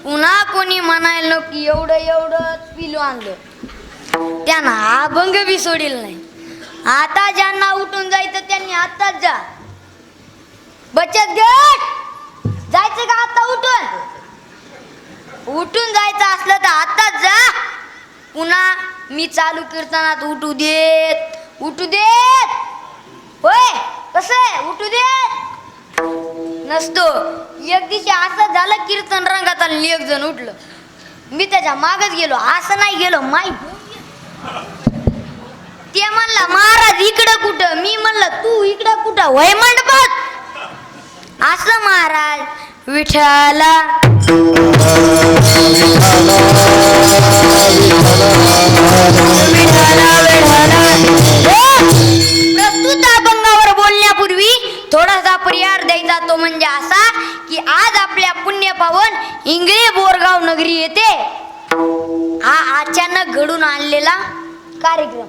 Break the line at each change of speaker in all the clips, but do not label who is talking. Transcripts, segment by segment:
पुन्हा कोणी म्हणायला की एवढं एवढंच पिलो आणलं, त्यांना अभंग बी सोडील नाही. आता ज्यांना उठून जायचं त्यांनी आताच जा. बचत गट जायचं का आता उठून जायचं असलं तर आताच जा. पुन्हा मी चालू कीर्तनात उठू देत होय, कसं उठू देत नसतो. एक दिवशी असं झालं, कीर्तन रंगात आलं, एक जण उठलं, मी त्याच्या मागच गेलो. असं नाही गेलो, ते म्हणला महाराज इकडं कुठं, मी म्हणलं तू इकडं कुठं, वय मंडपात. असं महाराज विठ्ठला प्रस्तुत अभंगावर बोलण्यापूर्वी थोडासा पर्याय द्यायचा, तो म्हणजे असा की आज आपल्या पुण्य पावन इंगळे बोरगाव नगरी येथे हा अचानक घडून आणलेला कार्यक्रम.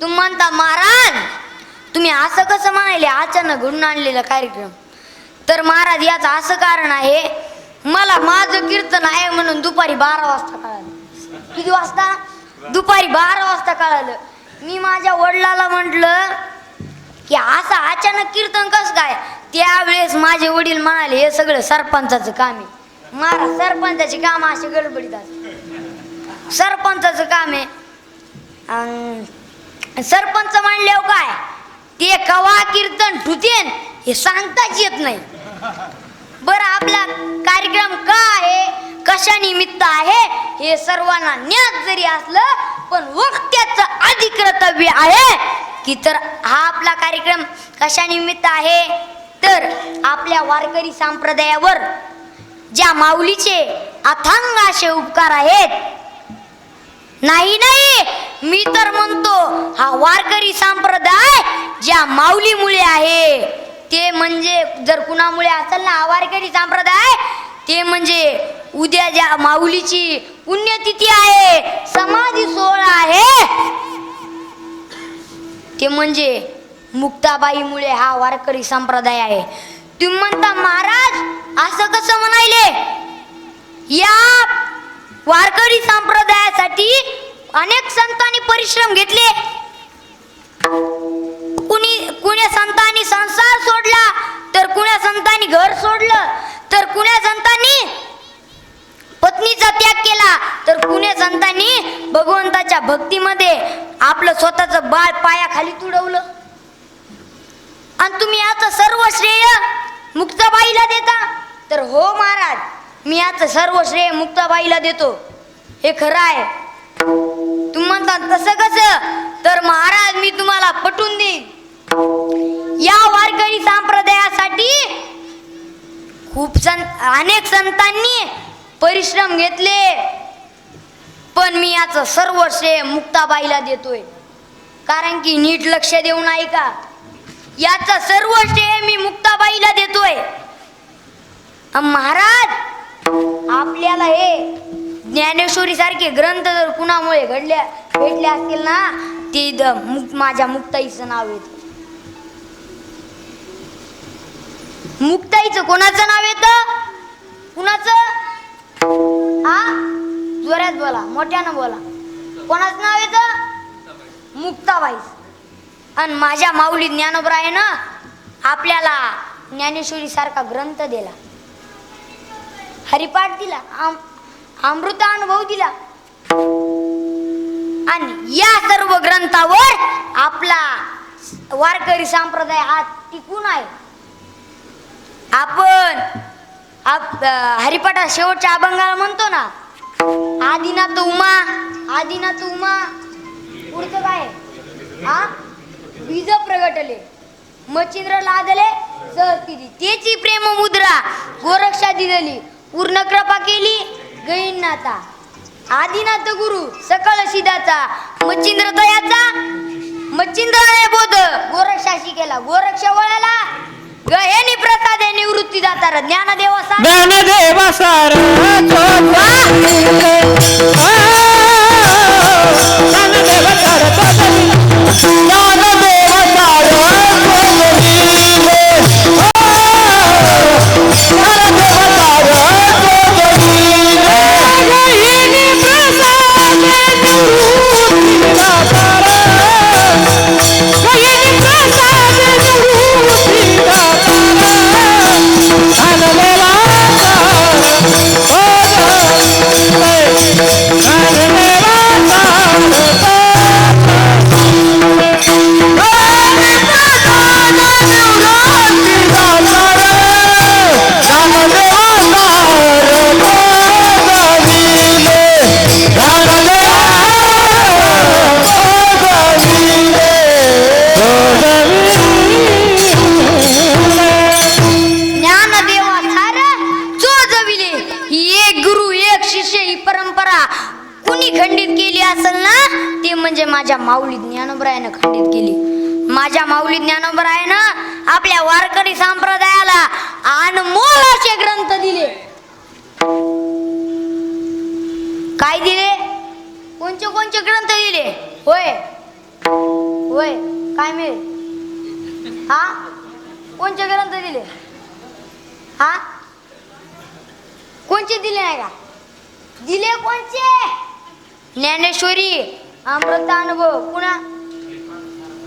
तुम्ही म्हणता महाराज तुम्ही असं कसं म्हणाले अचानक घडून आणलेला कार्यक्रम? तर महाराज याचं असं कारण आहे, मला माझं कीर्तन आहे म्हणून दुपारी 12 वाजता कळालं. किती वाजता? दुपारी 12 वाजता कळालं. मी माझ्या वडिलाला म्हटलं की असं अचानक कीर्तन कसं काय? त्यावेळेस माझे वडील म्हणाले हे सगळं सरपंचाचं काम आहे. महाराज सरपंचाचे काम असे गडबडीत असते, सरपंचाचं काम आहे. सरपंच म्हणल्यावर काय ते कवा कीर्तन ठुतेन हे सांगताच येत नाही. बरं आपला कार्यक्रम का आहे, कशा निमित्त आहे हे सर्वांना ज्ञात जरी असलं पण वक्त्याचं अधिकर्तव्य आहे की तर हा आपला कार्यक्रम कशा निमित्त आहे, तर आपल्या वारकरी संप्रदायावर ज्या माऊलीचे अथांग असे उपकार आहेत. नाही मी तर म्हणतो हा वारकरी संप्रदाय ज्या माऊलीमुळे आहे, ते म्हणजे जर कुणामुळे असेल ना हा वारकरी संप्रदाय, ते म्हणजे उद्या ज्या माऊलीची पुण्यतिथी आहे, समाधी सोहळा आहे, ते म्हणजे मुक्ताबाईमुळे हा वारकरी संप्रदाय आहे. तुम्ही म्हणता महाराज असं कसं म्हणायले? या वारकरी संप्रदायासाठी अनेक संतांनी परिश्रम घेतले. कुण्या संतांनी संसार सोडला, तर कुण्या संतांनी घर सोडलं, तर कुण्या संतांनी पत्नीचा त्याग केला, तर कुण्या संतांनी भगवंताच्या भक्तीमध्ये आपलं स्वतःचं बाळ पायाखाली तुडवलं. आणि तुम्ही याचं सर्व श्रेय मुक्ताबाईला देता? तर हो महाराज मी याचं सर्व श्रेय मुक्ताबाईला देतो, हे खरं आहे. तुम्ही म्हणता तसं कसं? तर महाराज मी तुम्हाला पटवून देईन. या वारकरी संप्रदायासाठी अनेक संतांनी परिश्रम घेतले, पण मी याचं सर्व श्रेय मुक्ताबाईला देतोय. कारण की नीट लक्ष देऊन ऐका, याचं सर्व श्रेय मी मुक्ताबाईला देतोय. महाराज आपल्याला हे ज्ञानेश्वरी सारखे ग्रंथ जर कुणामुळे भेटले असतील ना, ते माझ्या मुक्ताईचं नाव येत. मुक्ताईचं कोणाचं नाव येतं? कुणाचं? जोरात बोला, मोठ्यानं बोला. कोणाचं नाव येतं? मुक्ताबाई. आणि माझ्या माऊली ज्ञानोबा आहे ना, आपल्याला ज्ञानेश्वरी सारखा ग्रंथ दिला, हरिपाठ दिला, अमृत अनुभव दिला. आणि या सर्व ग्रंथावर आपला वारकरी संप्रदाय हा टिकून आहे. आपण हरिपाठा शेवटच्या अभंगाला म्हणतो ना, आदिनाथ उमा, आदिनाथ उमा. पुढचं काय? बीज प्रगटले मच्छिंद्र लादले सहस्तिरी, तेची प्रेम मुद्रा गोरक्षा दिलेली, पूर्ण कृपा केली गैनाता. आदिनाथ गुरु सकळ सिद्धाचा, मच्छिंद्र दयाचा, मच्छिंद्राने बोध गोरक्षाशी केला, गोरक्ष वळाला गहेनी प्रसादे निवृत्ती दातार ज्ञानदेव सार,
ज्ञानदेव सार
शिष्य ही परंपरा कुणी खंडित केली असेल ना, ते म्हणजे माझ्या माऊली ज्ञानोबरायानं खंडित केली. माझ्या माऊली ज्ञानोबरायानं आपल्या वारकरी संप्रदायाला अनमोल असे ग्रंथ दिले. काय दिले? कोणते कोणते ग्रंथ दिले? होय होय, काय मिळेल? हा, कोणते ग्रंथ दिले? हा, कोणते दिले नाही का? दिले कोणते? ज्ञानेश्वरी, अमृतानुभव, पुन्हा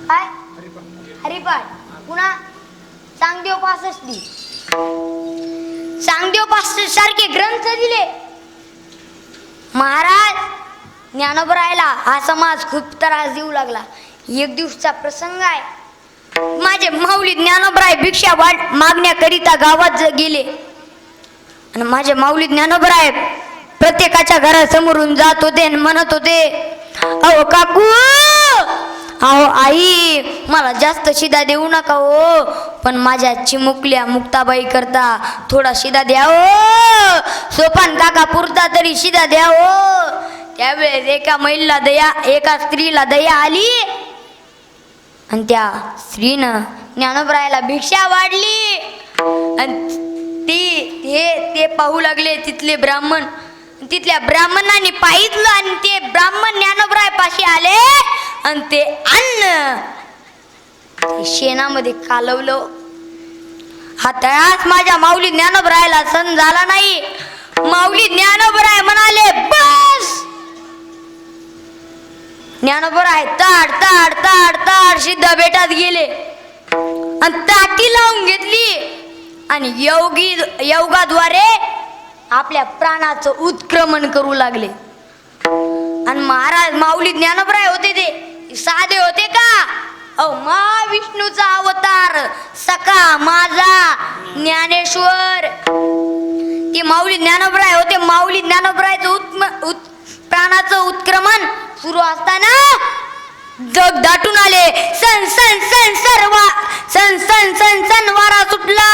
काय हरिपाठ, पुन्हा चांगदेव 65, चांगदेव 65 सारखे ग्रंथ दिले. महाराज ज्ञानोबरायाला हा समाज खूप त्रास देऊ लागला. एक दिवसचा प्रसंग आहे. माझे माऊली ज्ञानोबराय भिक्षा मागण्याकरिता गावात गेले आणि माझे माऊली ज्ञानोबराय प्रत्येकाच्या घरासमोरून जात होते आणि म्हणत होते, अहो काकू, अहो आई, मला जास्त शिदा देऊ नका हो, पण माझ्या चिमुकल्या मुक्ताबाई करता थोडा शिदा द्या हो, सोपान काका पुरता तरी शिदा द्या हो. त्यावेळेस एका स्त्रीला दया आली आणि त्या स्त्रीनं ज्ञानोबरायाला भिक्षा वाढली. आणि ते पाहू लागले तिथले ब्राह्मण. तिथल्या ब्राह्मणांनी पाहितलं आणि ते ब्राह्मण ज्ञानोबराय पाशी आले आणि ते अन्न शेणामध्ये कालवलं. हा तळाच माझ्या माऊली ज्ञानोबरायाला सण झाला नाही. माऊली ज्ञानोबराय म्हणाले, बस. ज्ञानोबराय ताड ताड ताड ताड सिद्ध बेटात गेले आणि ताटी लावून घेतली आणि योगाद्वारे आपल्या प्राणाचं उत्क्रमण करू लागले. आणि महाराज माऊली ज्ञानोबराय होते ते साधे होते का? अहो, महाविष्णूचा अवतार सखा माझा ज्ञानेश्वर ते माऊली ज्ञानोबराय होते. माऊली ज्ञानोबरायचं प्राणाचं उत्क्रमण सुरू असताना जग दाटून आले. सन सन सन सर्वा सन सन सन सन वारा सुटला.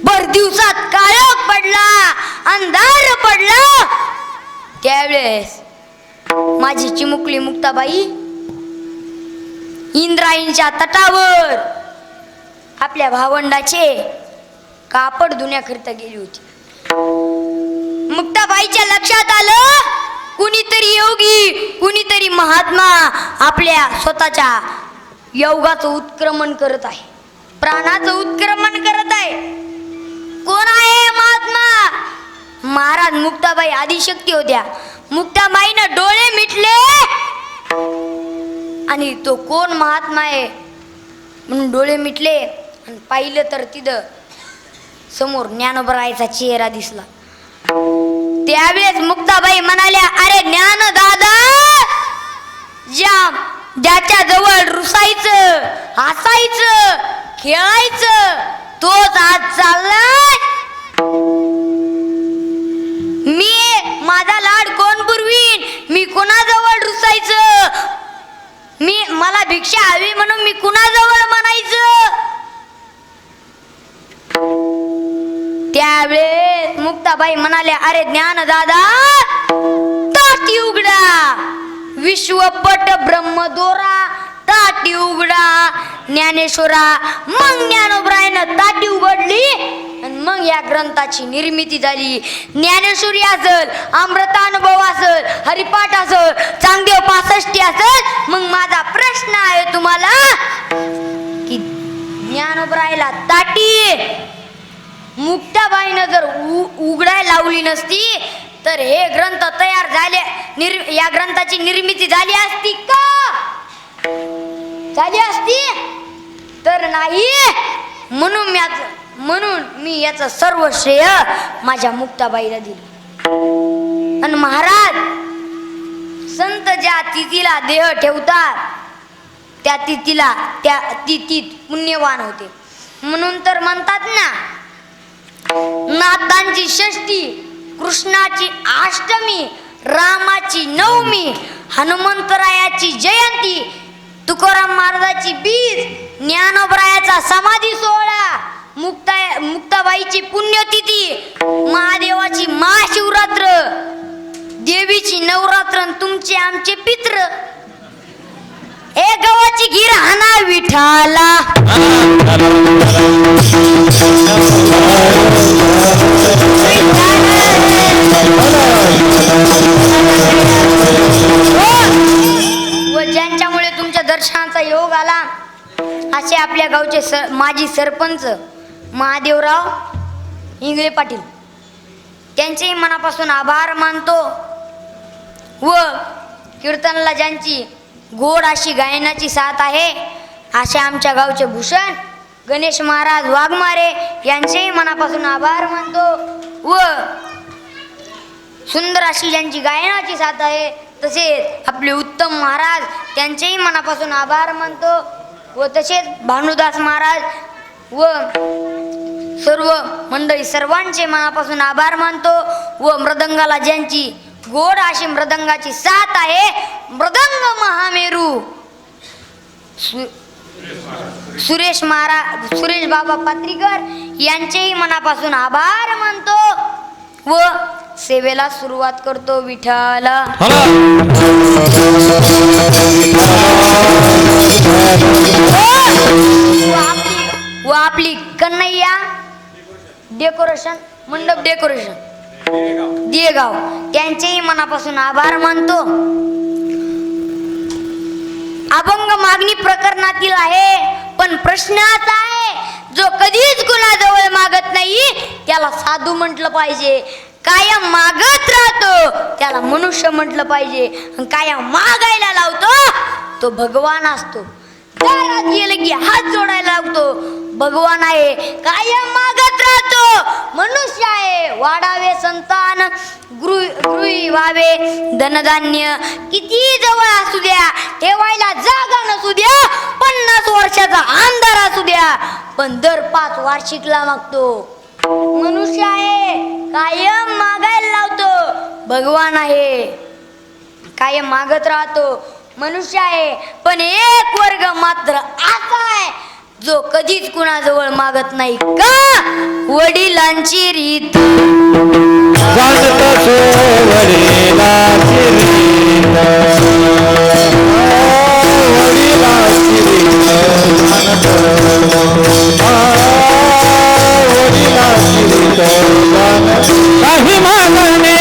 भर दिवसात काळोख पडला, अंधार पडला. त्यावेळेस माझी चिमुकली मुक्ताबाई इंद्रायणीच्या तटावर आपल्या भावंडाचे कापड धुण्याकरिता गेली होती. मुक्ताबाईच्या लक्षात आलं, कुणीतरी योगी, कुणीतरी महात्मा आपल्या स्वतःच्या योगाचं उत्क्रमण करत आहे, प्राणाचं उत्क्रमण करत आहे. कोण आहे महात्मा? महाराज मुक्ताबाई आदिशक्ती होत्या. मुक्ताबाईनं डोळे मिटले आणि तो कोण महात्मा आहे म्हणून डोळे मिटले आणि पाहिलं तर तिथं समोर ज्ञानोबरायचा चेहरा दिसला. त्यावेळेस मुक्ताबाई म्हणाल्या, अरे ज्ञान दादा, ज्याच्या जवळ रुसायचं, हसायचं, खेळायचं तोच आज चाललाय. मी माझा लाड कोण पुरवीन? मी कुणाजवळ रुसायचं? मला भिक्षा हवी म्हणून मी कुणाजवळ म्हणायचं? त्यावेळेस मुक्ताबाई म्हणाल्या, अरे ज्ञान दादा, ताटी उघडा. विश्वपट ब्रह्मदोरा ताटी उघडा. ज्ञानेश्वरा. मग ज्ञानोबरायानं ताटी उघडली आणि मग या ग्रंथाची निर्मिती झाली. ज्ञानेश्वरी असेल, अमृतानुभव असेल, हरिपाठ असेल, चांगदेव 65 असेल. मग माझा प्रश्न आहे तुम्हाला की ज्ञानोबरायाला ताटी मुक्ताबाईनं जर उघडायला लावली नसती तर हे ग्रंथ तयार झाले, या ग्रंथाची निर्मिती झाली असती का? झाली असती तर नाही. म्हणून मी याचं सर्व श्रेय माझ्या मुक्ताबाईला दिलं. आणि महाराज संत ज्या तिथीला देह ठेवतात त्या तिथीला त्या तिथीत पुण्यवान होते. म्हणून तर म्हणतात ना, नाथांची षष्ठी, कृष्णाची अष्टमी, रामाची नवमी, हनुमंतरायाची जयंती, तुकाराम महाराजाची बीज, ज्ञानोबरायाचा समाधी सोहळा, मुक्ताबाईची पुण्यतिथी, महादेवाची नवरात्रन तुमचे आमचे पित्र. ए गावाची गिर हाना विठाला. व ज्यांच्यामुळे तुमच्या दर्शनाचा योग आला असे आपल्या गावचे माजी सरपंच महादेवराव इंगळे पाटील, त्यांचेही मनापासून आभार मानतो. व कीर्तनला ज्यांची गोड अशी गायनाची साथ आहे असे आमच्या गावचे भूषण गणेश महाराज वाघमारे यांचेही मनापासून आभार मानतो. व सुंदर अशी ज्यांची गायनाची साथ आहे तसेच आपले उत्तम महाराज त्यांचेही मनापासून आभार मानतो. व तसेच भानुदास महाराज व सर्व मंडळी सर्वांचे मनापासून आभार मानतो. व मृदंगाला ज्यांची गोड अशी मृदंगाची साथ आहे मृदंग महामेरू सुरेश बाबा पात्रीकर यांचेही मनापासून आभार मानतो. व सेवेला सुरुवात करतो. विठ्ठल व आपली कन्हैया डेकोरेशन मंडप डेकोरेशन देगाव त्यांचेही मनापासून आभार मानतो. अभंग मागणी प्रकरणातील आहे, पण प्रश्न असा आहे जो कधीच कुणाजवळ मागत नाही त्याला साधू म्हटलं पाहिजे. कायम मागत राहतो त्याला मनुष्य म्हटलं पाहिजे. कायम मागायला लावतो तो भगवान असतो. दारात गेलं की हात जोडायला लागतो भगवान आहे. कायम मागत राहतो मनुष्य आहे. वाढावे संतान गृही व्हावे धनधान्य, किती जवळ असू द्या ठेवायला जागा नसू द्या, 50 वर्षाचा अंधार असू द्या, पण दर 5 वार्षिकला मागतो. मनुष्य आहे कायम मागायला लावतो भगवान आहे. कायम मागत राहतो मनुष्य आहे. पण एक वर्ग मात्र असा आहे जो कधीच कुणाजवळ मागत नाही. का? वडिलांची रीत
काही मागणे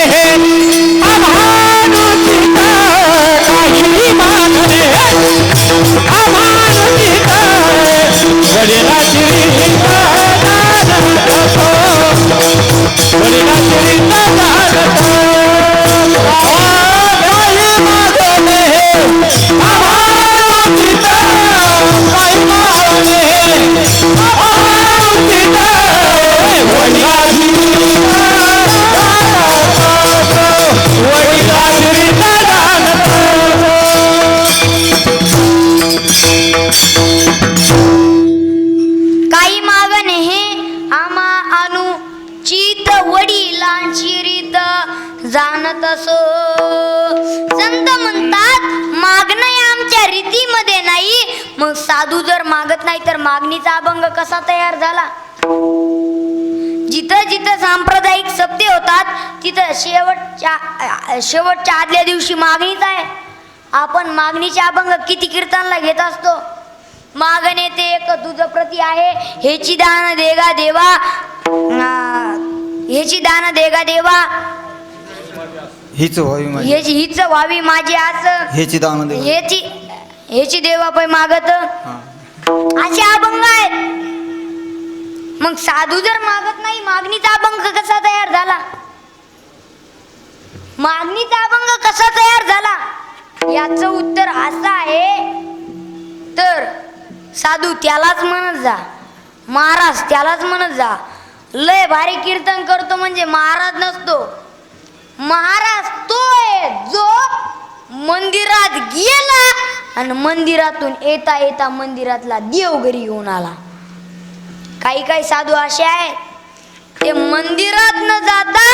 जाणत असो. संत म्हणतात मागणं आमच्या रीतीमध्ये नाही. मग साधू जर मागत नाही तर मागणीचा अभंग कसा तयार झाला? जिथं जिथं सांप्रदायिक सप्ते होतात तिथं शेवटच्या आदल्या दिवशी मागणीच आहे. आपण मागणीचे अभंग किती कीर्तनला घेत असतो. मागणे ते एक तुझ प्रती आहे, हेची दान देगा देवा, हेची दान देगा देवा,
हीच
व्हावी माझी आस,
हेची दान देवा,
हेची देवा पै मागत, असे अभंग आहेत. मग साधू जर मागत नाही मागणीचा अभंग कसा तयार झाला? मागणीचा अभंग कसा तयार झाला याचं उत्तर असं आहे. तर साधू त्यालाच म्हणत जा, महाराज त्यालाच म्हणत जा. लय भारी कीर्तन करतो म्हणजे महाराज नसतो. महाराज तो आहे जो मंदिरात गेला आणि मंदिरातून येता येता मंदिरातला देव घरी घेऊन आला. काही काही साधू असे आहेत ते मंदिरात न जाता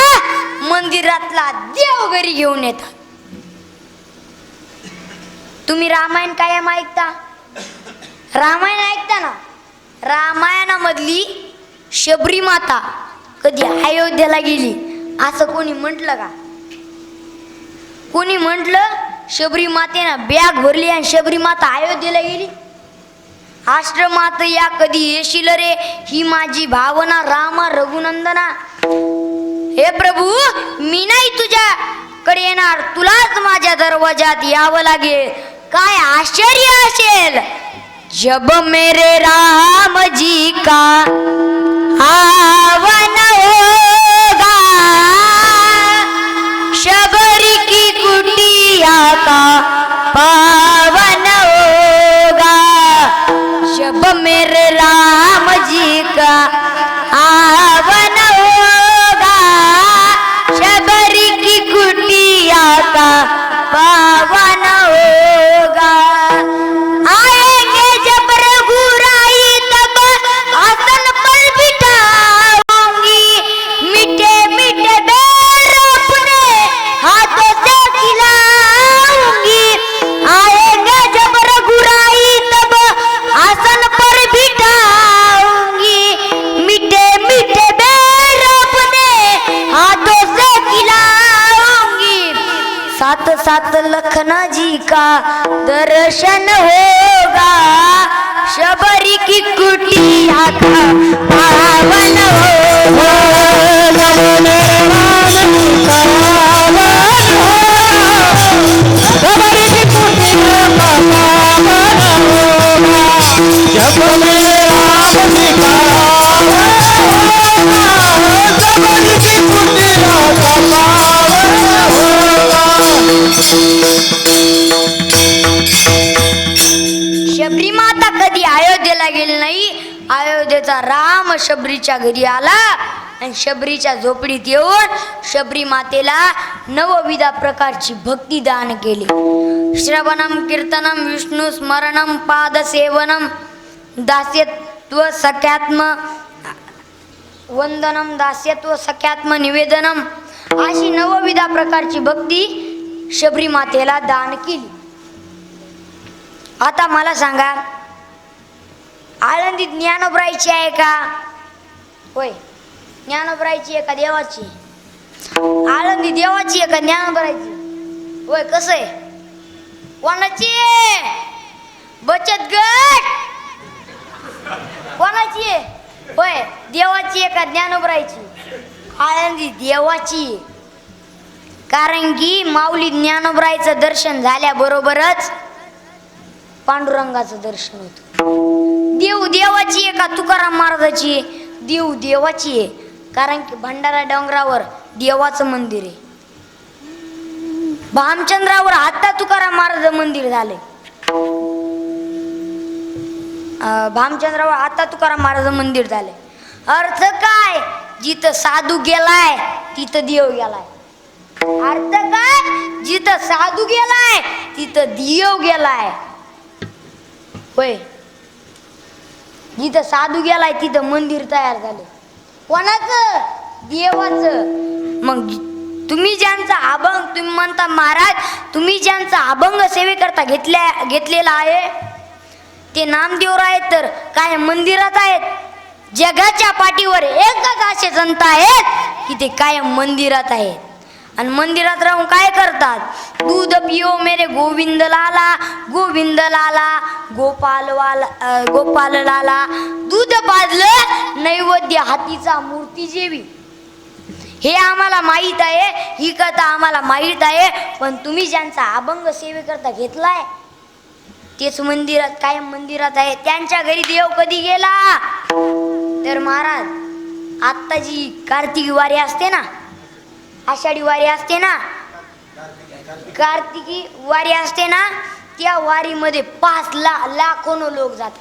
मंदिरातला देव घरी घेऊन येतात. तुम्ही रामायण कायम ऐकता, रामायण ऐकता ना? रामायणामधली शबरी माता कधी अयोध्येला गेली असं कोणी म्हटलं का? कोणी म्हटलं शबरी मातेनं बॅग भरली आणि शबरी माता अयोध्येला गेली. आश्रमात या कधी येशील रे ही माझी भावना रामा रघुनंदना. हे प्रभू मी नाही तुझ्याकडे येणार, तुलाच माझ्या दरवाजात यावं लागेल. काय आश्चर्य असेल जब मेरे राम जी का आवन होगा, शबरी की कुटिया का पावन होगा. जब मेरे राम जी का आवन होगा, शबरी की कुटिया का पावन होगा. आएंगे जब रघुराई तब आसन पर बिठाऊंगी, मीठे मीठे बैर अपने हाथों से खिलाऊंगी. आएंगे जब रघुराई तब आसन पर बिठाऊंगी, मीठे मीठे बैर अपने हाथों से खिलाऊंगी. साथ साथ लखना जी का दर्शन होगा, शबरी की कुटिया का पावन होगा. शबरी की कुटिया का पावन होगा. जब मेरे राम जी का शबरी की कुटिया का पावन होगा. शबरी माता कधी अयोध्येला गेली नाही. अयोध्येचा राम शबरीच्या घरी आला आणि शबरीच्या झोपडीत येऊन शबरी मातेला नवविधा प्रकारची भक्ती दान केली. श्रवणम कीर्तनम विष्णू स्मरणम पादसेवनम दास्यत्व सख्यात्म वंदनम दास्यत्व सख्यात्म निवेदनम अशी नवविधा प्रकारची भक्ती शबरी मातेला दान केली. आता मला सांगा आळंदी ज्ञानोबरायची आहे का? होय ज्ञानोबरायची आहे का देवाची? आळंदी देवाची आहे का ज्ञानोबरायची? होय कसं आहे? कोणाची आहे? बचत गट कोणाची आहे? होय देवाची आहे का ज्ञानोबरायची? आळंदी देवाची आहे. कारण की माऊली ज्ञानोबरायचं दर्शन झाल्याबरोबरच पांडुरंगाचं दर्शन होतं. देव देवाची आहे का तुकाराम महाराजाची? देव देवाची आहे. कारण की भंडारा डोंगरावर देवाचं मंदिर आहे. भामचंद्रावर आता तुकाराम महाराज मंदिर झाले. भामचंद्रावर आता तुकाराम महाराज मंदिर झाले. अर्थ काय? जिथं साधू गेलाय तिथं देव गेलाय. अर्थ काय? जिथं साधू गेलाय तिथं देव गेलाय. होय जिथं साधू गेलाय तिथं मंदिर तयार झाले. कोणाचं? देवाचं. मग तुम्ही ज्यांचा अभंग तुम्ही म्हणता महाराज तुम्ही ज्यांचा अभंग सेवेकरता घेतलेला आहे ते नामदेवराय आहेत तर काय मंदिरात आहेत? जगाच्या पाठीवर एकच असे संत आहेत की ते कायम मंदिरात आहेत. आणि मंदिरात राहून काय करतात? दूध पिओ मेरे गोविंद लाला, गोविंद लाला, गोपाल लाला. दूध पाजलं नैवेद्य हातीचा मूर्ती जेवी. हे आम्हाला माहीत आहे, ही कथा आम्हाला माहीत आहे. पण तुम्ही ज्यांचा अभंग सेवेकरता घेतलाय तेच मंदिरात कायम मंदिरात आहे. त्यांच्या घरी देव कधी गेला? तर महाराज आत्ता जी कार्तिकी वारी असते ना, आषाढी वारी असते ना, कार्तिकी वारी असते ना, त्या वारीमध्ये 5 लाखो लोक जातात.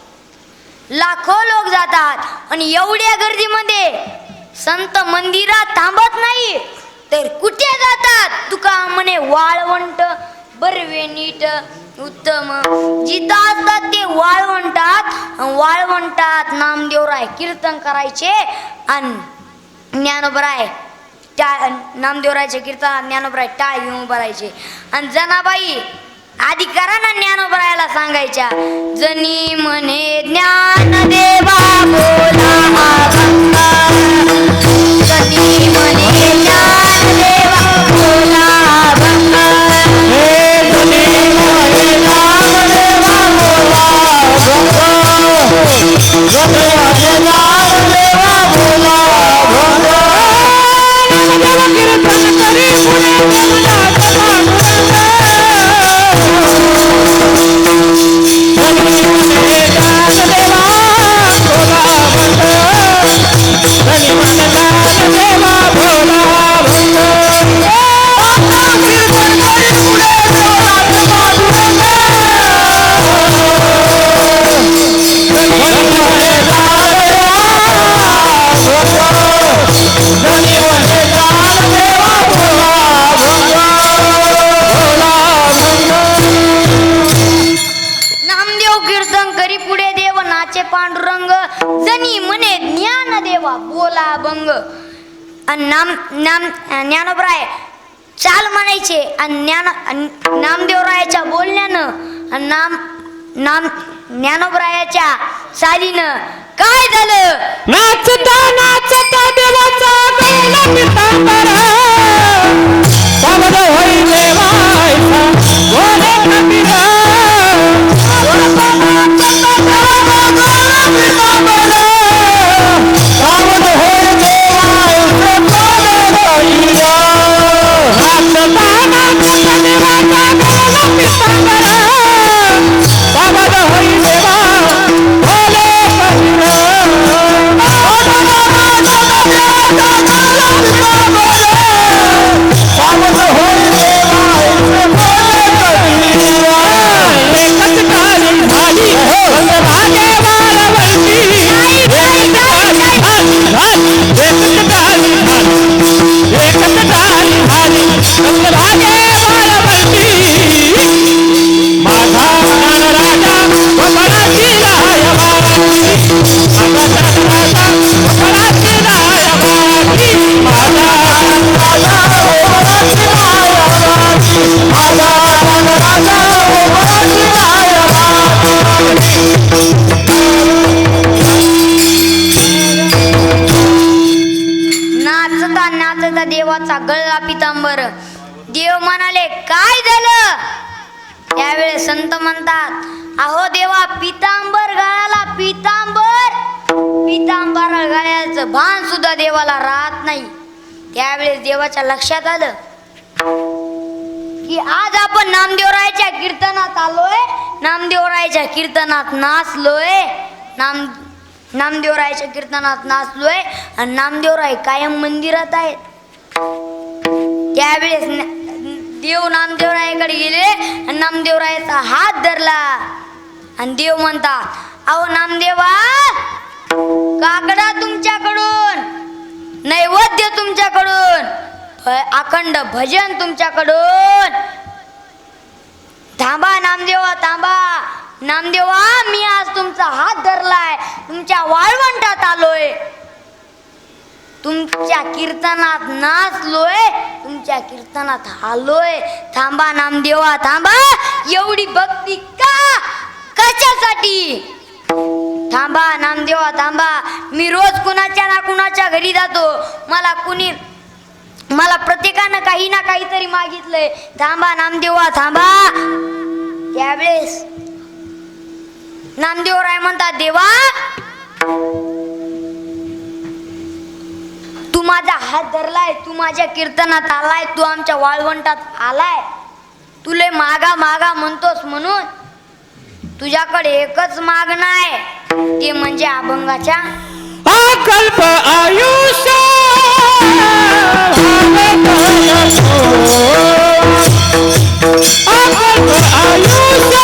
लाखो लोक जातात. आणि एवढ्या गर्दीमध्ये संत मंदिरात थांबत नाही तर कुठे जातात? तुका म्हणे वाळवंट बरवे नीट उत्तम. जिथं असतात ते वाळवंटात नामदेवराय कीर्तन करायचे आणि ज्ञानोबराय नामदेवरायचे कीर्तनात ज्ञानोबराय टाळ घेऊन भरायचे. आणि जनाबाई आधी करा ना ज्ञानोबरायला सांगायच्या, जनी म्हणे ज्ञानदेवा बोला अभंग, जनी म्हणे ज्ञानदेवा बोला अभंग.
कीर्तन करी पुढे देवनाथ पांडुरंग धनी म्हणे दास देवा भोला भंग धनी म्हणे दास देवा भोला भंग कीर्तन करी पुढे देवनाथ पांडुरंग धनी म्हणे दास धनी म्हणे दास देवा भोला भंग भोला भंग
नामदेव कीर्तन करी पुढे देव नाचे पांडुरंग जनी म्हणे ज्ञान देवा बोला भंग आणि ज्ञानोबराय चाल म्हणायचे आणि नामदेवरायाच्या बोलण्यानं आणि ज्ञानोबरायाच्या चालीनं काय झालं
नाचता नाचता देवाचा गळा पितांबर सावध होई देवायचा बोले कबीर सावध होई देवायचा बोले कबीर नाचता नाचता देवाचा गळा पितांबर सावध होई देवा बोले
नाचता नाचता देवाचा गळा पितांबर देव म्हणाले काय झालं त्यावेळेस संत म्हणतात अहो देवा पितांबर गळाला पितांबर गळ्याचं भान सुद्धा देवाला राहत नाही त्यावेळेस देवाच्या लक्षात आलं की आज आपण नामदेवरायाच्या कीर्तनात आलोय नामदेवरायाच्या कीर्तनात नाचलोय नामदेवरायाच्या कीर्तनात नाचलोय आणि नामदेवराय कायम मंदिरात आहेत त्यावेळेस देव नामदेवरायाकडे गेले आणि नामदेवरायाचा हात धरला आणि देव म्हणतात अहो नामदेवा काकडा तुमच्याकडून नैवेद्य तुमच्याकडून अखंड भजन तुमच्याकडून थांबा नामदेवा थांबा नामदेवा मी आज तुमचा हात धरलाय तुमच्या वाळवंटात आलोय तुमच्या कीर्तनात नाचलोय तुमच्या कीर्तनात आलोय थांबा नामदेवा थांबा एवढी भक्ती का कशासाठी थांबा नामदेवा थांबा मी रोज कुणाच्या ना कुणाच्या घरी जातो मला प्रत्येकानं काही ना काहीतरी मागितलंय थांबा नामदेवा थांबा त्यावेळेस नामदेवराय म्हणतात देवा तू माझा हात धरलाय तू माझ्या कीर्तनात आलाय तू आमच्या वाळवंटात आलाय तुले मागा मागा म्हणतोस म्हणून तुझ्याकडे एकच मागणं आहे ते म्हणजे अभंगाच्या
अकल्प आयुष्य अकल्प आयुष्य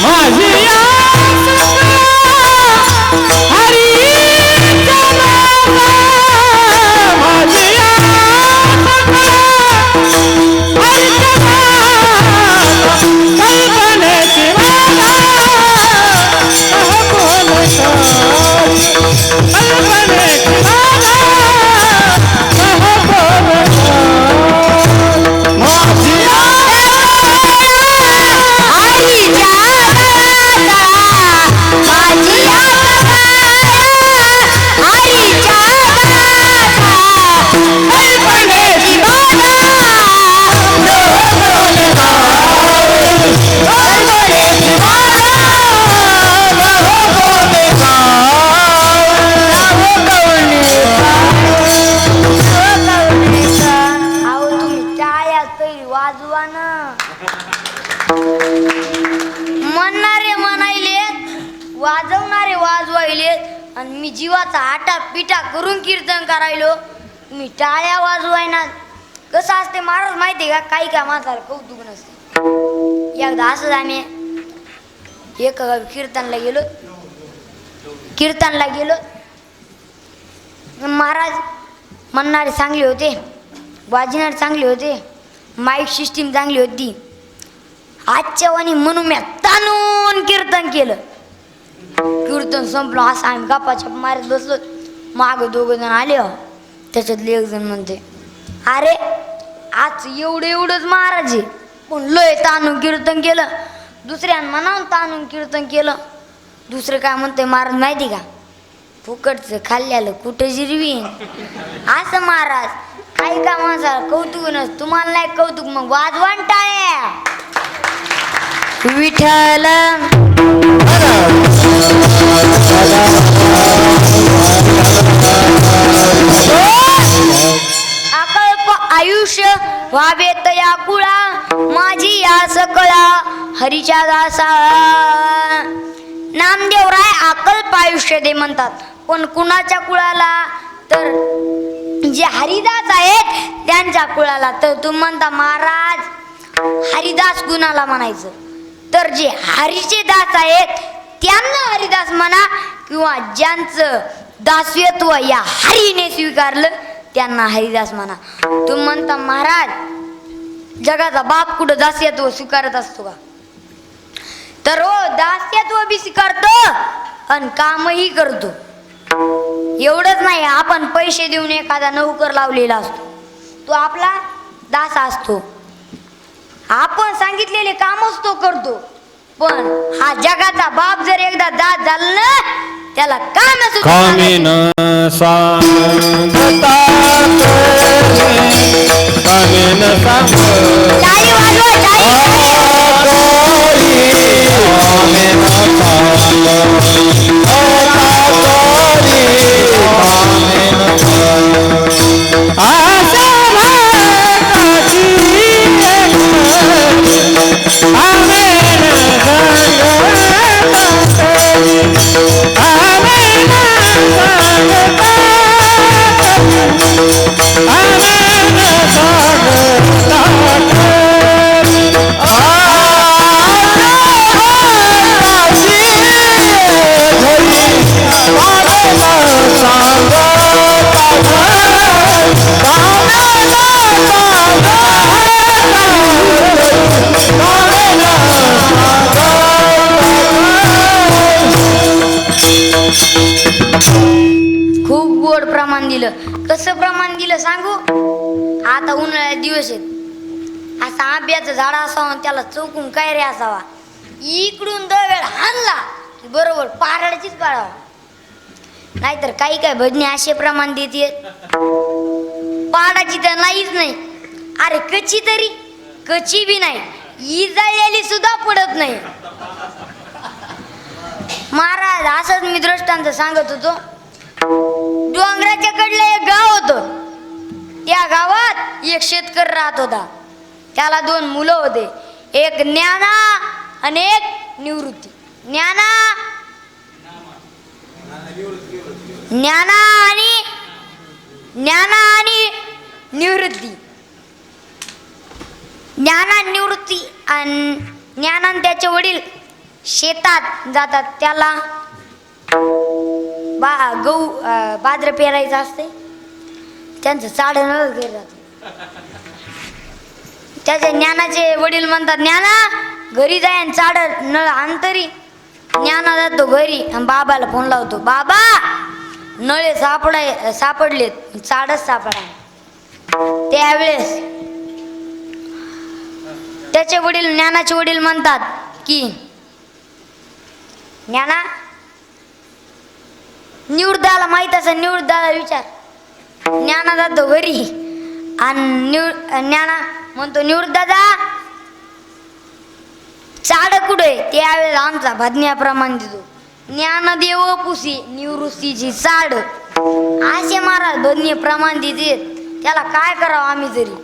माझी हरी
जीवाचा आटा पिटा करून कीर्तन करायलो, तुम्ही टाळ्या वाजवायना. कसं असते महाराज माहिती का, काही का माणसाला कौतुक नसते. एकदा असंच आम्ही एक कीर्तनला गेलो. महाराज म्हणणारे चांगले होते, वाजणारे चांगले होते, माईक सिस्टीम चांगली होती. आजच्या वाणी म्हणून मी ताणून कीर्तन केलं. कीर्तन संपलं, असं आम्ही गप्पा मारत बसलो. माग 2 जण आले. त्याच्यातले एक जण म्हणते, अरे आज एवढंच महाराज आहे, पण लय ताणून कीर्तन केलं. दुसऱ्यानं म्हणावून ताणून कीर्तन केलं. दुसरं काय म्हणते महाराज माहिती का, फुकटचं खाल्ल्याला कुठं जिरवी. असं महाराज काही का माणसाला कौतुक नसतं. तुम्हाला नाही कौतुक, मग वाजवान टाळ्या. विठ्ठल अकल्प आयुष्य व्हावे तया कुळा, माझी या सकळा हरीच्या दासा. नामदेवराय अकल्प आयुष्य दे म्हणतात, पण कुणाच्या कुळाला, तर जे हरिदास आहेत त्यांच्या कुळाला. तर तुम्ही म्हणता महाराज हरिदास कुणाला म्हणायचं, तर जे हरीचे दास आहेत त्यांना हरिदास म्हणा, किंवा ज्यांचं दास्यत्व या हरीने स्वीकारलं त्यांना हरिदास म्हणा. तुम्ही म्हणता महाराज जगाचा बाप कुठं दास्यत्व स्वीकारत असतो का, तर हो दास्यत्व बी स्वीकारतो आणि कामही करतो. एवढंच नाही, आपण पैसे देऊन एखादा नोकर लावलेला असतो, तो आपला दास असतो. आपण सांगितलेले कामच तो करतो. पण हा जगाचा बाप जर एकदा दास झाला ना, त्याला
कामेन सांगता कामेन सांग
टाळी वाजवा, खूप गोड प्रमाण दिलं. कसं प्रमाण दिलं सांगू, आता उन्हाळ्यात दिवस आहेत, असा आंब्याचं झाड असावं, त्याला चौकून काय रे असावा, इकडून 10 वेळ हाणला की बरोबर पाराडचीच पाळावा. नाहीतर काही काय भजने असे प्रमाण देते, पाडाची तर नाहीच नाही. अरे कची तरी, कची बी नाही, ही जळलेली सुद्धा पडत नाही. महाराज असंच मी दृष्टांत सांगत होतो. डोंगराच्या कडलं एक गाव होतं. त्या गावात एक शेतकरी राहत होता. त्याला 2 मुलं होते, एक ज्ञाना आणि एक निवृत्ती. ज्ञाना आणि निवृत्ती. निवृत्ती आणि ज्ञाना त्याचे वडील शेतात जातात. त्याला बाजरं पेरायचं असते, त्यांचं चाडण घरी जात. त्याच्या ज्ञानाचे वडील म्हणतात, ज्ञाना घरी जाय आणि चाड नळ अंतरी. ज्ञाना जातो घरी आणि बाबाला फोन लावतो, बाबा नळे सापडलेत, चाडच सापडा. त्यावेळेस त्याचे वडील, ज्ञानाचे वडील म्हणतात की ज्ञाना, निवृत्ताला माहित असं निवृत्ताला विचार. ज्ञाना जातो घरी आणि ज्ञाना म्हणतो, निवृत्त दादा चाड कुठे. त्यावेळेस आमचा भजन्याप्रमाणे देतो, ज्ञानदेव पुसी निवृत्तीची चाड. असे महाराज भजने प्रमाण देते, त्याला काय करावं आम्ही तरी.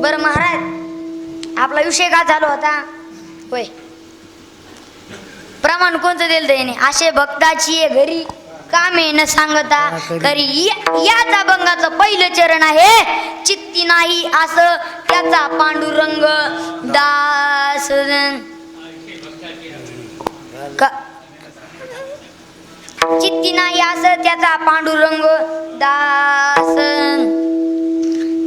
बरं महाराज आपला विषय काय चालू होता होय, प्रमाण कोणतं दिलं त्याने? असे भक्ताची ये घरी कामे न सांगता घरी याच अभंगाचं पहिलं चरण आहे चित्ती नाही असं त्याचा पांडुरंग दास चित्ती नाही असं त्याचा पांडुरंग दास.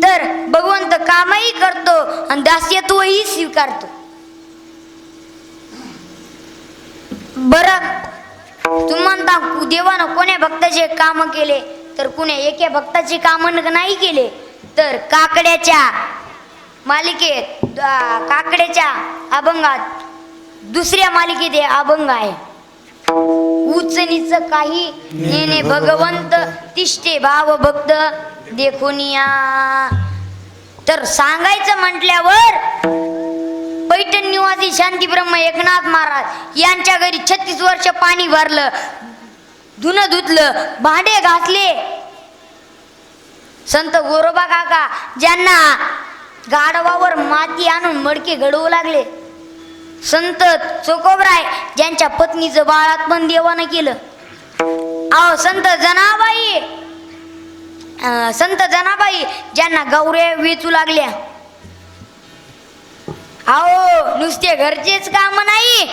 तर भगवंत कामही करतो आणि दास्यत्वही स्वीकारतो. बरं तुम्ही म्हणता देवानं कोण्या भक्ताचे काम केले, तर कुण्या एका भक्ताचे काम नाही केले. तर काकड्याच्या मालिकेत काकड्याच्या अभंगात दुसऱ्या मालिकेत हे अभंग आहे. उच नीच काही नेने भगवंत तिष्ठे भाव भक्त देखोनिया. तर सांगायचं म्हटल्यावर पैठण निवासी शांतीब्रह्म एकनाथ महाराज यांच्या घरी 36 वर्ष पाणी भरलं, धुणं धुतलं, भांडे घासले. संत गोरोबा काका ज्यांना गाढवावर माती आणून मडके घडवू लागले. संत चोकोबराय ज्यांच्या पत्नीचं बाळातपण देवानं केलं. संत जनाबाई ज्यांना गौऱ्या वेचू लागल्या. अहो नुसते घरचेच काम नाही,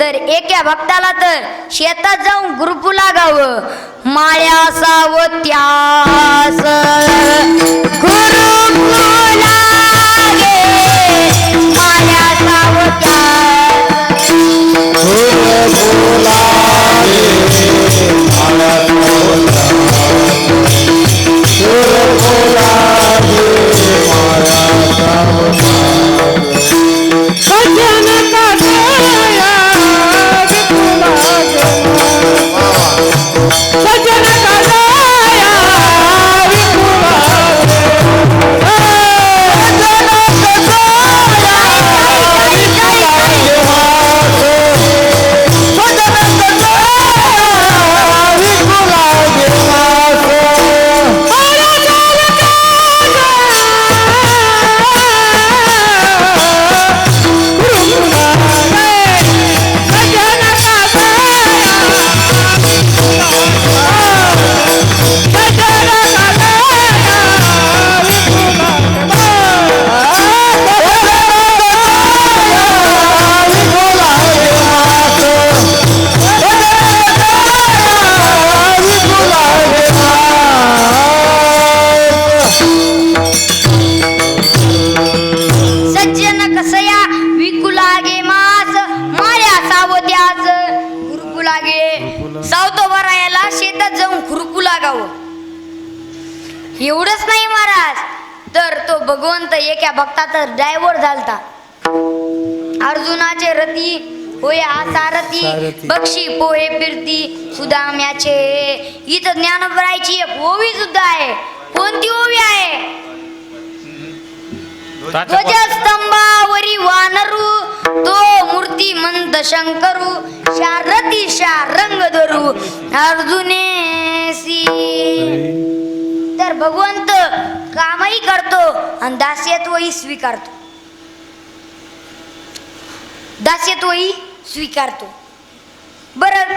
तर एका भक्ताला तर शेतात जाऊन गुरुपू लागावं. माळ्या सावत्यास गुरुपू लागे, माळ्या सावत्यास गुरुपू लागे, माळ्या
सजन का दया विपुला सजन का दया विपुला
एवढंच नाही महाराज, तर तो भगवंत एका भक्ताचा ड्रायव्हर झालता. अर्जुनाचे रती होय सारथी, बक्षी पोहे फिरती सुदाम्याचे. इथं ज्ञानोबरायची एक ओवी सुद्धा आहे. कोणती ओवी आहे? ध्वजस्तंभावरी वानरू तो मूर्ती मंद शंकरू, शारथी शारंग धरू अर्जुनेसी. तर भगवंत कामही करतो आणि दास्यत्वही स्वीकारतो. दास्यत्वही स्वीकारतो. बरं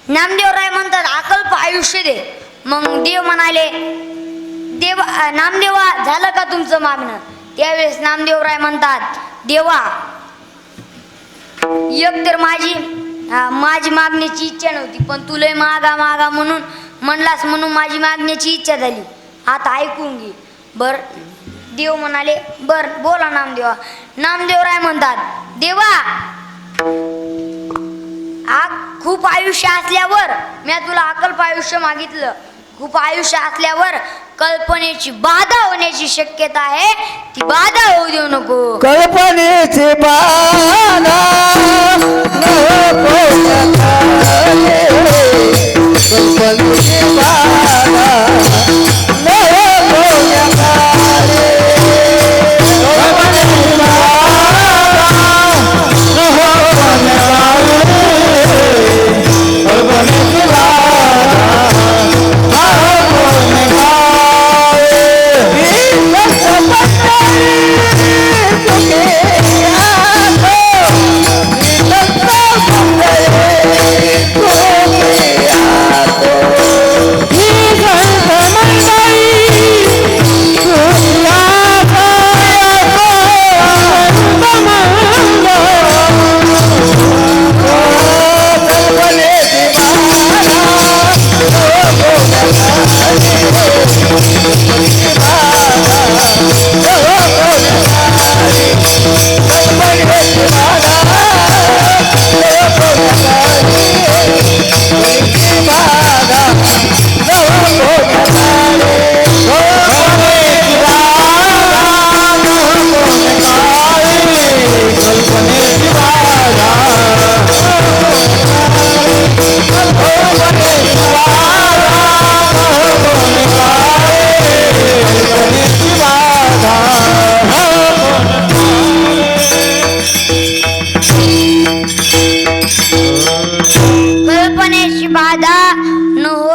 नामदेवराय म्हणतात अकल्प आयुष्य दे. मग देव म्हणाले देवा नामदेवा झालं का तुमचं मागणं? त्यावेळेस नामदेवराय म्हणतात देवा एक तर माझी मागण्याची इच्छा नव्हती, पण तुला मागा म्हणलास म्हणून माझी मागण्याची इच्छा झाली. आता ऐकून घे. बर देव म्हणाले बर बोला नामदेवा. नामदेवराय म्हणतात देवा खूप आयुष्य असल्यावर मी तुला अकल्प आयुष्य मागितलं. खूप आयुष्य असल्यावर कल्पनेची बाधा होण्याची शक्यता आहे, ती बाधा होऊ देऊ नको.
कल्पनेची बाधा कल्पनेची बाधा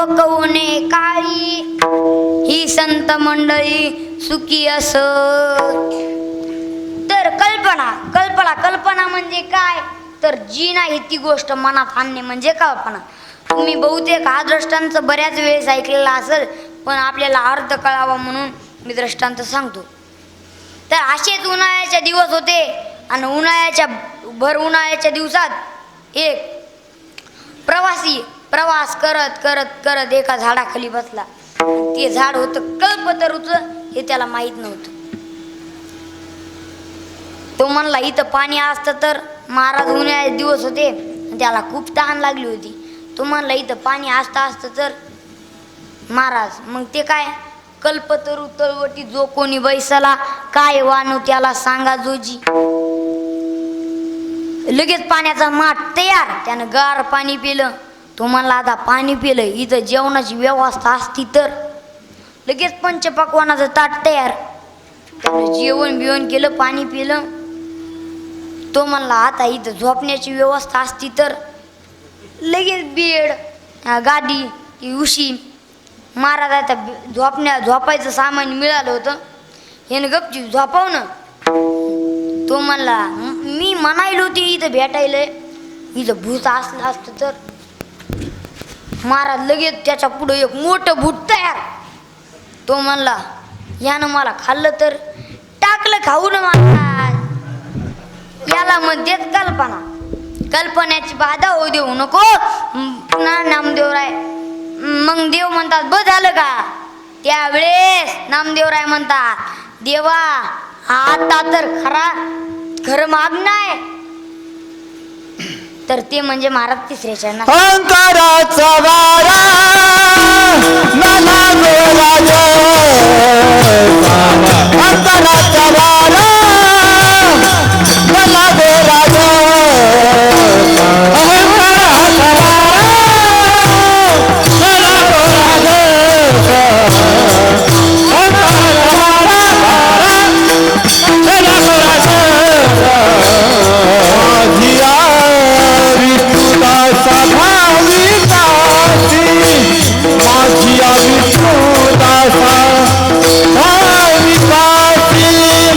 डोकवणे काळी ही संत मंडळी सुखी असत. तर कल्पना म्हणजे काय, तर जी नाही ती गोष्ट मनात आणणे म्हणजे कल्पना. तुम्ही बहुतेक हा दृष्टांत बऱ्याच वेळेस ऐकलेला असेल, पण आपल्याला अर्थ कळावा म्हणून मी दृष्टांत सांगतो. तर असेच उन्हाळ्याचे दिवस होते आणि भर उन्हाळ्याच्या दिवसात एक प्रवासी प्रवास करत करत करत एका झाडाखाली बसला. ते झाड होतं कल्पतरूचं, हे त्याला माहीत नव्हतं. तो म्हणला इथं पाणी असतं तर, महाराज उन्हाळ्याचे दिवस होते त्याला खूप तहान लागली होती. तो म्हणला इथं पाणी असतं तर महाराज, मग ते काय, कल्पतरू तळवटी जो कोणी बैसला, काय वानू त्याला सांगा जोजी. लगेच पाण्याचा माठ तयार, त्यानं गार पाणी पिलं. तो म्हणला आता पाणी पिलं, इथं जेवणाची व्यवस्था असती तर. लगेच पंचपक्वानाचं ताट तयार, त्यानं जेवण बिवण केलं, पाणी पिलं. तो म्हणला आता इथं झोपण्याची व्यवस्था असती तर. लगेच बेड, गादी, ती उशी. महाराज आता झोपायचं सामान मिळालं होतं, यानं गपची झोपावनं. तो म्हणला मी म्हणायलो होती इथं भेटायला, इथं भूत असलं असतं तर. महाराज लगेच त्याच्या पुढं एक मोठं भूत तयार. तो म्हणला यानं मला खाल्लं तर. टाकलं खाऊ ना महाराज. याला म्हणतेच कल्पना. कल्पनेची बाधा होऊ देऊ नको. पुन्हा नामदेवराय मग देव म्हणतात बस झालं का. त्यावेळेस नामदेवराय म्हणतात देवा आता तर खरं मागणं आहे. तर ते म्हणजे महाराज तिसऱ्या चरणात.
अहंकाराचा वारा मला गोराजा, अहंकाराचा वारा मला गोराजा, अहंकाराचा वारा मला गोराजा, अहंकाराचा वारा मला गोराजा. माझिया विष्णुदासा भाविकासी, माझिया विष्णुदासा भाविकासी,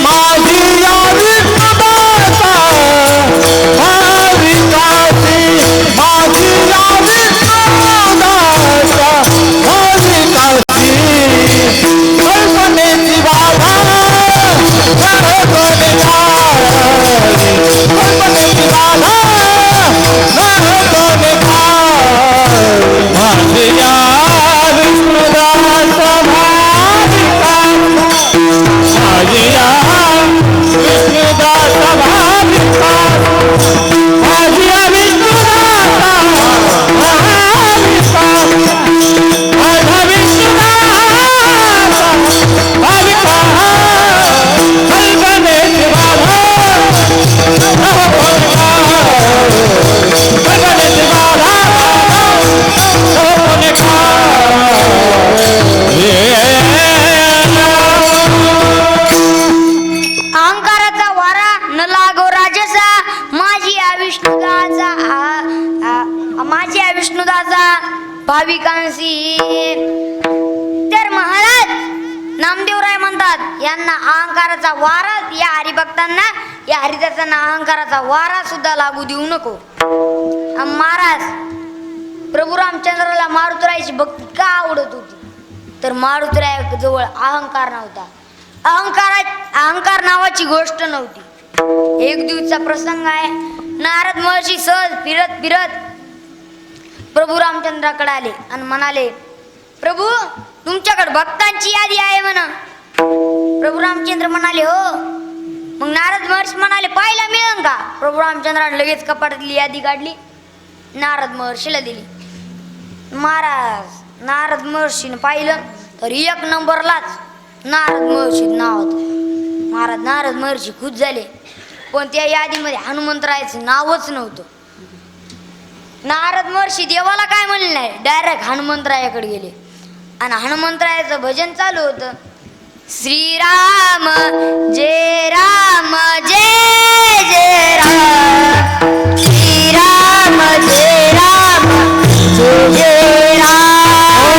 माझिया विष्णुदासा भाविकासी, माझिया विष्णुदासा भाविकासी. कल्पनेची बाधा कल्पनेची बाधा माझिया विष्णुदासा भाविका, माझिया विष्णुदासा भाविका, माझिया विष्णुदासा भाविका, माझा विष्णुदासा भाविका. कल्पनेची बाधा कल्पनेची बाधा
अहंकाराचा वारा न लागो राजसा, माझी विष्णुदाचा भाविकांशी. तर महाराज नामदेवराय म्हणतात यांना अहंकाराचा वारा, या हरिभक्तांना या हरिदासांना अहंकाराचा वारा सुद्धा लागू देऊ नको. महाराज प्रभू रामचंद्राला मारुतीरायाची भक्ती का आवडत होती, तर मारुतीराया जवळ अहंकार नव्हता. अहंकार नावाची गोष्ट नव्हती. एक दिवसाचा प्रसंग आहे. नारद महर्षी सहज फिरत फिरत प्रभू रामचंद्राकडे आले आणि म्हणाले प्रभू तुमच्याकडे भक्तांची यादी आहे म्हणा. प्रभू रामचंद्र म्हणाले हो. मग नारद महर्षी म्हणाले पाहायला मिळेल का. प्रभू रामचंद्राने लगेच कपाटातली यादी काढली, नारद महर्षीला दिली. महाराज नारद महर्षीने पाहिलं तर 1 नंबरलाच नारद महर्षी नाव होतं. महाराज नारद महर्षी खुश झाले, पण त्या यादीमध्ये हनुमंतरायाचं नावच नव्हतं. नारद महर्षी देवाला काय म्हणले नाही, डायरेक्ट हनुमंतरायाकडे गेले आणि हनुमंतरायाचं भजन चालू होतं. श्रीराम जय राम जय जय राम, श्रीराम जय राम जय जय राम.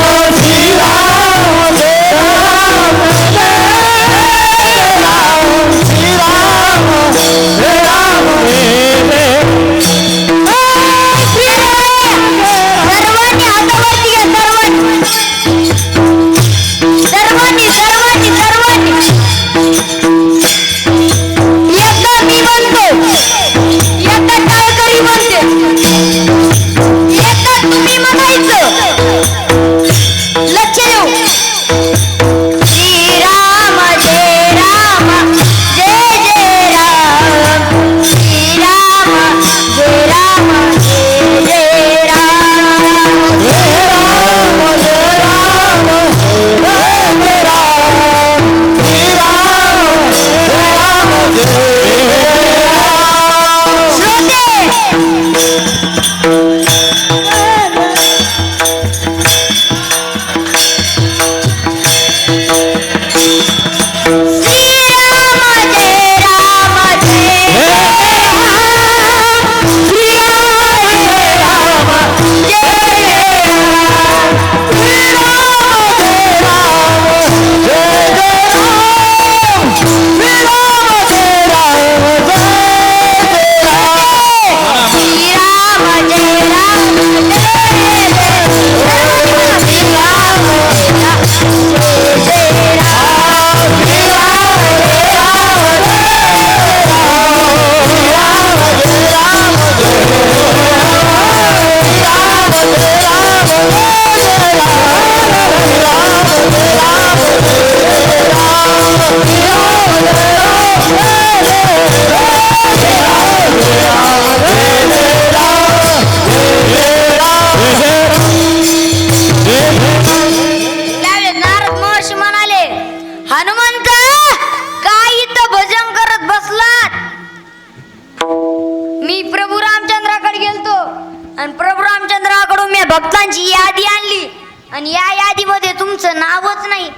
भक्तांची यादी आणली आणि या यादीमध्ये तुमचं नावच नाही.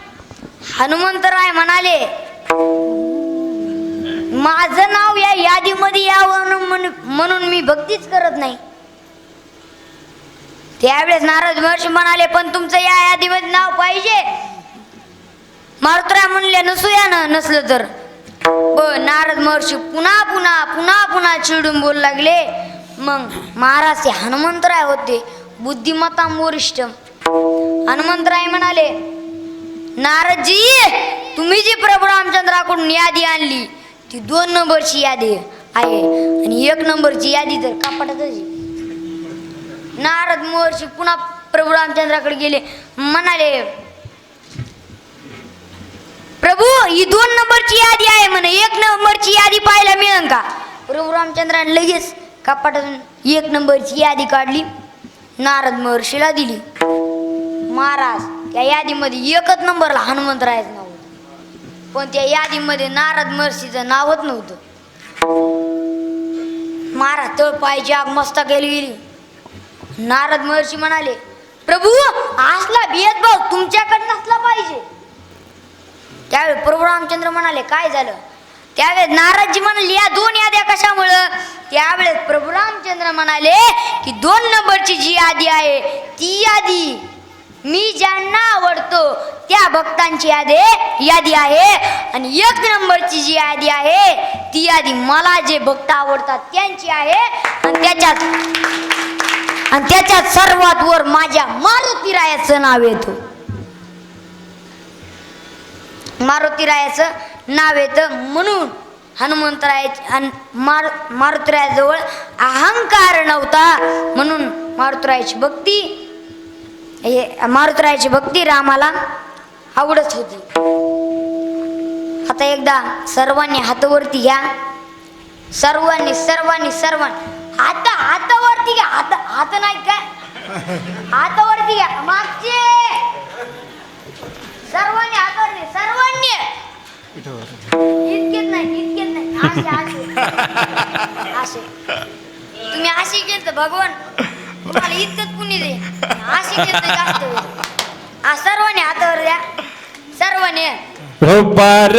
हनुमंतराय म्हणाले माझं नाव या यादीमध्ये यावं म्हणून मी भक्तीच करत नाही. त्यावेळेस नारद महर्षी म्हणाले पण तुमचं या यादीमध्ये नाव पाहिजे. मारुतराय म्हणले नसूया ना, नसलं तर. पण नारद महर्षी पुन्हा पुन्हा पुन्हा पुन्हा चिडून बोलू लागले. मग महाराज ते हनुमंतराय होते बुद्धिमत्ता वरिष्ठ. हनुमंतराय म्हणाले नारदजी तुम्ही जी प्रभू रामचंद्राकडून यादी आणली ती 2 नंबरची यादी आहे आणि 1 नंबरची यादी तर कपाटातच आहे. नारद महर्षी पुन्हा प्रभू रामचंद्राकडे गेले. म्हणाले प्रभू ही 2 नंबरची यादी आहे म्हणे, 1 नंबरची यादी पाहायला मिळेल का? प्रभू रामचंद्राने लगेच कपाटातून 1 नंबरची यादी काढली, नारद महर्षीला दिली. महाराज त्या यादीमध्ये 1च नंबरला हनुमंतरायाचं नाव होतं, पण त्या यादीमध्ये नारद महर्षीचं नावच नव्हतं. महाराज तळपायची आग मस्ता केली गेली. नारद महर्षी म्हणाले प्रभू असला भेदभाव तुमच्याकडे नसला पाहिजे. त्यावेळी प्रभू रामचंद्र म्हणाले काय झालं? त्यावेळेस नारदजी म्हणाले या 2 याद्या कशामुळं? त्यावेळेस प्रभू रामचंद्र म्हणाले की 2 नंबरची जी यादी आहे ती यादी मी ज्यांना आवडतो त्या भक्तांची यादी आहे आणि 1 नंबरची जी यादी आहे ती यादी मला जे भक्त आवडतात त्यांची आहे. आणि त्याच्यात सर्वात वर माझ्या मारुतीरायाचं नाव येतं. मारुतीरायाचं नाव येतं म्हणून मारुतीरायाजवळ अहंकार नव्हता म्हणून मारुतीरायाची भक्ती रामाला आवडत होती. आता एकदा सर्वांनी हातावरती घ्या. सर्वांनी हातावरती घ्या. हात नाही काय हातावरती घ्या. मागचे सर्वांनी हातावरती सर्वांनी इतकेच नाही असे तुम्ही असे केलं तर भगवान तुम्हाला इतकंच पुण्य दे. असे केलं तर जास्त होईल. सर्वांनी हातावर द्या. सर्वांनी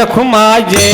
रखुमा जय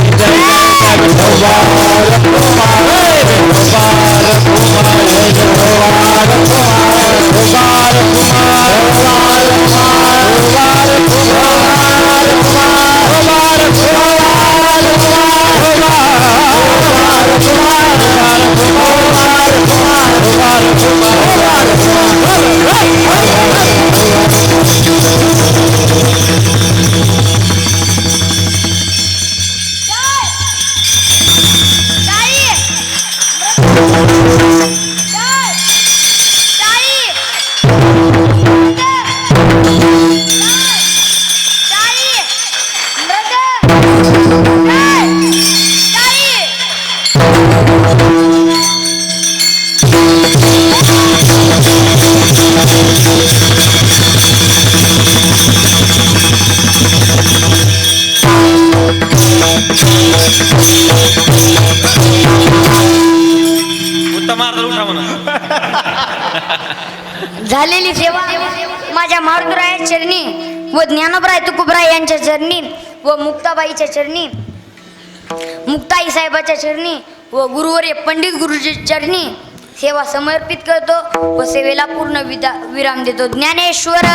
झालेली सेवा माझ्या मारुतीराया चरणी व ज्ञानोबराय तुकोबराय यांच्या चरणी व मुक्ताबाईच्या चरणी, मुक्ताई साहेबाच्या चरणी व गुरुवर्य पंडित गुरुजी चरणी सेवा समर्पित करतो व सेवेला पूर्ण विराम देतो. ज्ञानेश्वर